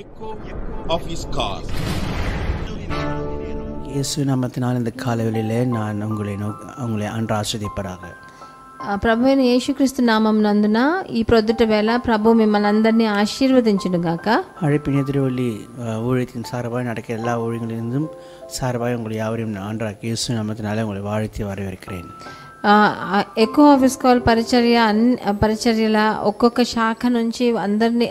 echo of his call. இயேசு நாமத்தினால் இந்த காலையிலே நான் உங்களை அன்று ஆசிர்வதிப்பதாக. ప్రభు అయిన యేసుక్రీస్తు నామం నందున ఈ ప్రొద్దుట వేళ ప్రభు మిమ్మల్ని అందరినీ ఆశీర్వదించును గాక. அழைப்பின் எதிரொலி ஊழியத்தின் சார்பாக நடக்கிற எல்லா ஊழியங்களிலிருந்தும் சார்பாக உங்களை யாவரையும் ஆண்டவராகிய இயேசு நாமத்தினாலே உங்களை வாழ்த்தி வரவேற்கிறேன். ఎకో ఆఫీస్ కాల్ పరిచర్యల ఒక్కొక్క శాఖ నుంచి అందరినీ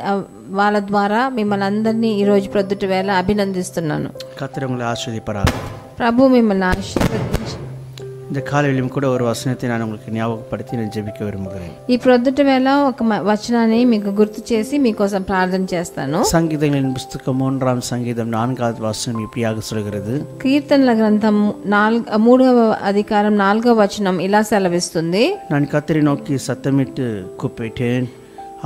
వాళ్ళ ద్వారా మిమ్మల్ని అందరినీ ఈరోజు ప్రొద్దుట వేళ అభినందిస్తున్నాను. கர்த்தர் உங்களை ஆசீர்வதிப்பாராக. ప్రభు మిమ్మల్ని ఆశీర్వదించి இந்த காலையிலும் கூட ஒரு வசனத்தை நான் உங்களுக்கு ஞாபகப்படுத்தி நான் ஜெபிக்க விரும்புகிறேன். ఈ ప్రొద్దుట వేళ ఒక వచనాన్ని మీకు గుర్తు చేసి మీకోసం ప్రార్థన చేస్తాను. சங்கீதங்களின் புஸ்தகம் 3ஆம் சங்கீதம் 4வது வசனம் இப்படியாக சொல்கிறது. కీర్తనల గ్రంథం 3వ అధికారం 4వ వచనం ఇలా సెలవిస్తుంది. நான் கர்த்தரை நோக்கி சத்தமிட்டு கூப்பிட்டேன்,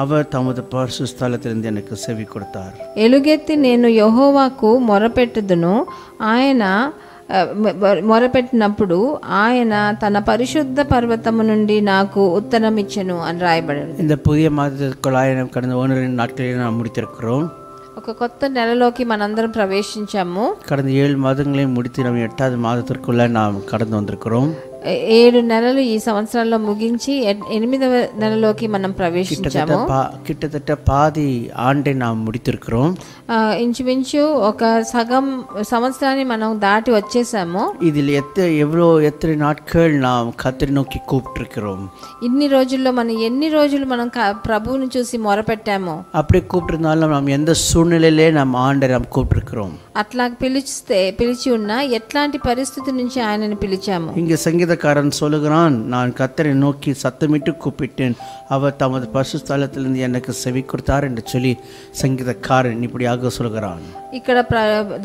அவர் தமது பரிசுத்த ஸ்தலத்திலிருந்து எனக்கு செவி கொடுத்தார். ఎలుగెత్తి నేను యెహోవాకు మొరపెట్టుదును, ఆయన మొరపెట్టినప్పుడు ఆయన తన పరిశుద్ధ పర్వతము నుండి నాకు ఉత్తరం ఇచ్చెను అని రాయబడింది. இந்த புதிய மாதத்திற்குள்ளாக கடந்த 1-2 நாட்களில் நாம் முடித்திருக்கிறோம். ఒక కొత్త నెలలోకి మనందరం ప్రవేశించాము. கடந்த 7 மாதங்களையும் முடித்து நம்ம 8வது மாதத்திற்குள்ள நாம் கடந்து வந்திருக்கிறோம். 7 నెలలు ఈ సంవత్సరంలో ముగించి 8వ నెలలోకి మనం ప్రవేశించాము. கிட்டத்தட்ட பாதி ஆண்டை நாம் முடித்திருக்கிறோம். ఇంచుమించు ఒక సగం సంవత్సరాన్ని మనం దాటి వచ్చేసాము. இதில் எத்தனை நாட்கள் நாம் கர்த்தரை நோக்கி கூப்பிட்டிருக்கிறோம். ఇన్ని రోజుల్లో మనం ఎన్ని రోజులు మనం ప్రభువుని చూసి మొరపెట్టాము. அப்படி கூப்பிட்டிருந்தாலும் நாம் எந்த சூழ்நிலையிலே நாம் ஆண்டை நாம் கூப்பிட்டிருக்கிறோம். అట్లా పిలిచి ఉన్నా ఎట్లాంటి పరిస్థితి నుంచి ఆయనని పిలిచాము. இங்கே சங்கீதக்காரன் சொல்லுகிறான், நான் கர்த்தரை நோக்கி சத்தமிட்டு கூப்பிட்டேன், அவர் தமது பரிசுத்த ஸ்தலத்திலிருந்து எனக்கு செவி கொடுத்தார் என்று சொல்லி சங்கீதக்காரன் இப்படியாக சொல்கிறான். ఇక్కడ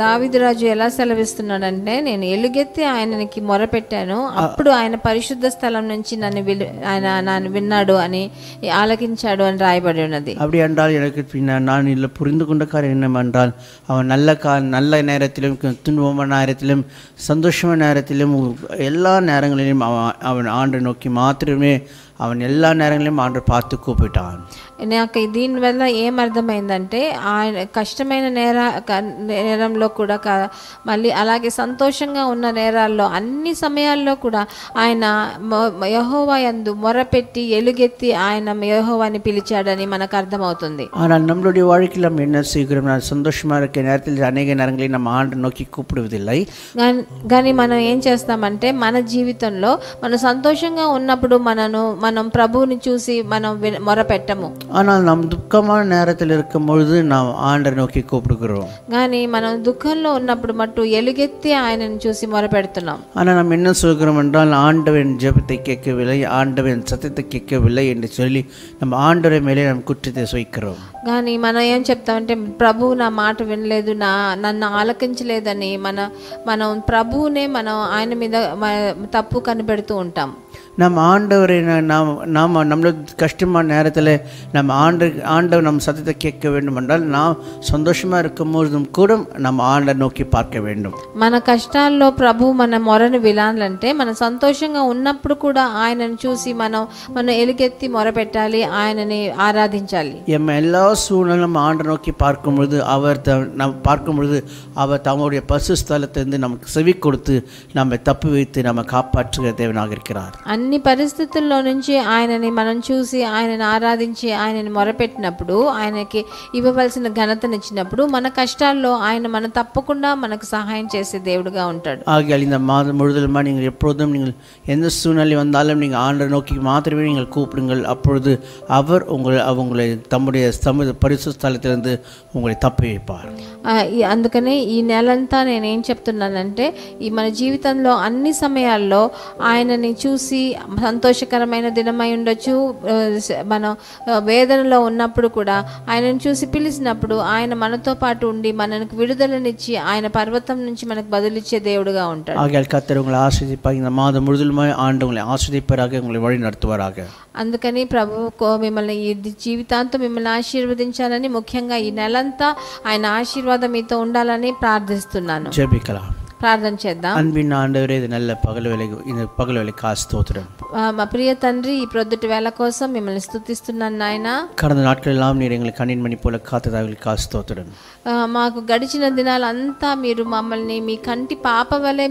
దావీదు రాజు ఎలా సెలవిస్తున్నాడంటే, నేను ఎలుగెత్తి ఆయనకి మొరపెట్టాను, అప్పుడు ఆయన పరిశుద్ధ స్థలం నుంచి నన్ను విన్నాడు అని ఆలకించాడు అని రాయబడి ఉన్నది. அப்படி என்றால் எனக்கு நான் இல்லை புரிந்து கொண்ட காரியம் என்னவென்றால், அவன் நல்ல நேரத்திலும் துன்பமான நேரத்திலும் சந்தோஷமான நேரத்திலும் எல்லா நேரங்களிலும் அவன் ஆண்டை நோக்கி மாத்திரமே அவன் எல்லா நேரங்களிலும் ஆண்டு பார்த்து கூப்பிட்டான். నాకు దీనివల్ల ఏమర్థమైందంటే, ఆయన కష్టమైన నేరంలో కూడా మళ్ళీ అలాగే సంతోషంగా ఉన్న నేరాల్లో అన్ని సమయాల్లో కూడా ఆయన యెహోవా యందు మొరపెట్టి ఎలుగెత్తి ఆయన యెహోవాని పిలిచాడని మనకు అర్థమవుతుంది. ஆனால் நம்மளுடைய வாழ்க்கையில் நம்ம என்ன செய்கிறோம், நான் சந்தோஷமாக இருக்க நேரத்தில் அநேக நேரங்களில் நம்ம ஆண்டை நோக்கி கூப்பிடுவதில்லை. కానీ మనం ఏం చేస్తామంటే, మన జీవితంలో మనం సంతోషంగా ఉన్నప్పుడు మనం ప్రభువుని చూసి మనం మొరపెట్టము. ஆனால் நாம் துக்கமான நேரத்தில் இருக்கும் பொழுது நாம் ஆண்டை நோக்கி கூப்பிடுகிறோம். కానీ మనం దుఃఖంలో ఉన్నప్పుడు మట్టు ఎలుగెత్తి ఆయనను చూసి మొరపెడుతున్నాం. ஆனால் நாம் என்ன சொல்கிறோம் என்றால், ஆண்டவன் ஜெபத்தை கேட்கவில்லை, ஆண்டவன் சத்தத்தை கேட்கவில்லை என்று சொல்லி நம்ம ஆண்டவரை மேலே நாம் குற்றத்தை சுமத்துகிறோம். కానీ మనం ఏం చెప్తామంటే, ప్రభువు నా మాట వినలేదు, నన్ను ఆలకించలేదని మనం ప్రభువునే మనం ఆయన మీద తప్పు కనిపెడుతూ ఉంటాం. நம்ம ஆண்டவரை நாம் நம்மளோட கஷ்டமான நேரத்தில் நம்ம ஆண்டவர் நம்ம சத்தத்தை கேட்க வேண்டும் என்றால், நாம் சந்தோஷமாக இருக்கும் பொழுதும் கூட நம்ம ஆண்டை நோக்கி பார்க்க வேண்டும். మన కష్టాల్లో ప్రభు మన మొరను వినాలంటే, మన సంతోషంగా ఉన్నప్పుడు కూడా ఆయనను చూసి మనం ఎలుగెత్తి మొరపెట్టాలి, ఆయనని ఆరాధించాలి. எல்லா சூழ்நிலும் ஆண்டை நோக்கி பார்க்கும் பொழுது அவர் தம்முடைய பரிசுத்த ஸ்தலத்திலிருந்து நமக்கு செவி கொடுத்து நம்மை தப்பி வைத்து நம்ம காப்பாற்றுகிற தேவனாக இருக்கிறார். అన్ని పరిస్థితుల్లో నుంచి ఆయనని మనం చూసి ఆయనని ఆరాధించి ఆయనని మొరపెట్టినప్పుడు, ఆయనకి ఇవ్వవలసిన ఘనతనిచ్చినప్పుడు, మన కష్టాల్లో ఆయన తప్పకుండా మనకు సహాయం చేసే దేవుడుగా ఉంటాడు. ஆகையால் இந்த மாதம் முழுவதுமா நீங்கள் எப்பொழுதும் நீங்கள் எந்த சூழ்நிலை வந்தாலும் நீங்கள் ஆண்டை நோக்கி மாத்திரமே நீங்கள் கூப்பிடுங்கள். அப்பொழுது அவர் உங்களை தம்முடைய பரிசுத்த ஸ்தலத்திலிருந்து உங்களை தப்பி வைப்பார். అందుకనే ఈ నెలంతా నేనేం చెప్తున్నానంటే, ఈ మన జీవితంలో అన్ని సమయాల్లో ఆయనని చూసి సంతోషకరమైన దినమై ఉండొచ్చు, మనం వేదనలో ఉన్నప్పుడు కూడా ఆయనను చూసి పిలిచినప్పుడు ఆయన మనతో పాటు ఉండి మనకు విడుదలనిచ్చి ఆయన పర్వతం నుంచి మనకు బదులిచ్చే దేవుడుగా ఉంటాడు. ஆகையால் கர்த்தர் உங்களை ஆசீர்வதிப்பார். இந்த மாதம் முழுவதுமாய் ஆண்டு உங்களை ஆசீர்வதிப்பாராக, உங்களை வழி நடத்துவாராக. అందుకని ప్రభువు మిమ్మల్ని ఈ జీవితాంతం మిమ్మల్ని ఆశీర్వదించాలని, ముఖ్యంగా ఈ నెలంతా ఆయన ఆశీర్వాదం మీతో ఉండాలని ప్రార్థిస్తున్నాను. ஜெபிக்கலாம். ప్రార్థన చేద్దాం. அன்பின் ஆண்டவரே, இது நல்ல பகல் வேலைக்காக ஸ்தோத்திரம். మా ప్రియ తండ్రి, ఈ ప్రొద్దుటి వేళ కోసం మిమ్మల్ని స్తుతిస్తున్నాను నాయన. கடந்த நாட்களெல்லாம் நீர் எங்களை கண்ணின் மணி போல காத்ததாகளுக்காக ஸ்தோத்திரம். మాకు గడిచిన దినాలంతా మీరు మమ్మల్ని మీ కంటి పాప వలె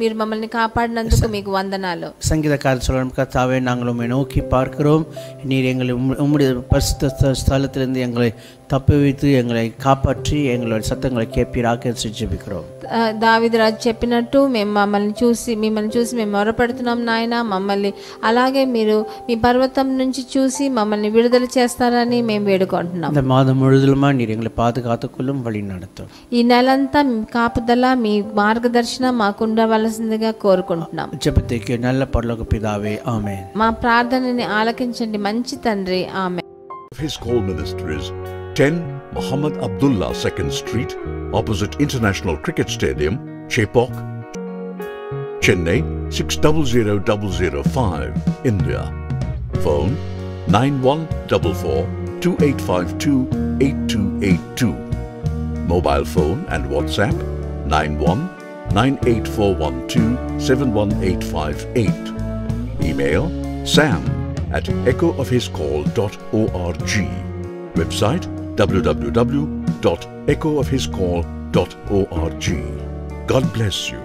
మీరు మమ్మల్ని కాపాడినందుకు మీకు వందనాలు. சங்கீதக்காரர் சொல்லணும், கர்த்தாவே நாங்கள் உம்மை நோக்கி பார்க்கிறோம், நீர் எங்களை உம்முடைய பரிசுத்த ஸ்தலத்திலிருந்து எங்களை தப்புவித்து எங்களை காப்பாற்றி எங்களுடைய சத்தங்களை கேட்பீராக ஜெபிக்கிறோம். దావీదు రాజు చెప్పినట్టు మేము మిమ్మల్ని చూసి మేము మొరపెడుతున్నాం నాయన. మమ్మల్ని అలాగే మీరు మీ పర్వతం నుంచి చూసి మమ్మల్ని విడుదల చేస్తారని మేము వేడుకుంటున్నాం. இந்த மாதம் முழுவதுமா நீர் எங்களை பாதுகாத்துக்கொள்ளும், வழி நடத்தும். ఈ నెలంతా మీ కాపుదల, మీ మార్గదర్శనం మాకు ఉండవలసిందిగా కోరుకుంటున్నాం. జెబితేకి నల్ల పరలోక పితావే, ఆమేన్. మా ప్రార్థనని ఆలకించండి మంచి తండ్రి, ఆమేన్. His call minister is 10 Muhammad Abdullah 2nd Street, opposite International Cricket Stadium, Chepauk, Chennai 600005, India. Phone 914428528282. Mobile phone and WhatsApp 919841271858. Email sam@echoofhiscall.org. Website www.echoofhiscall.org. God bless you.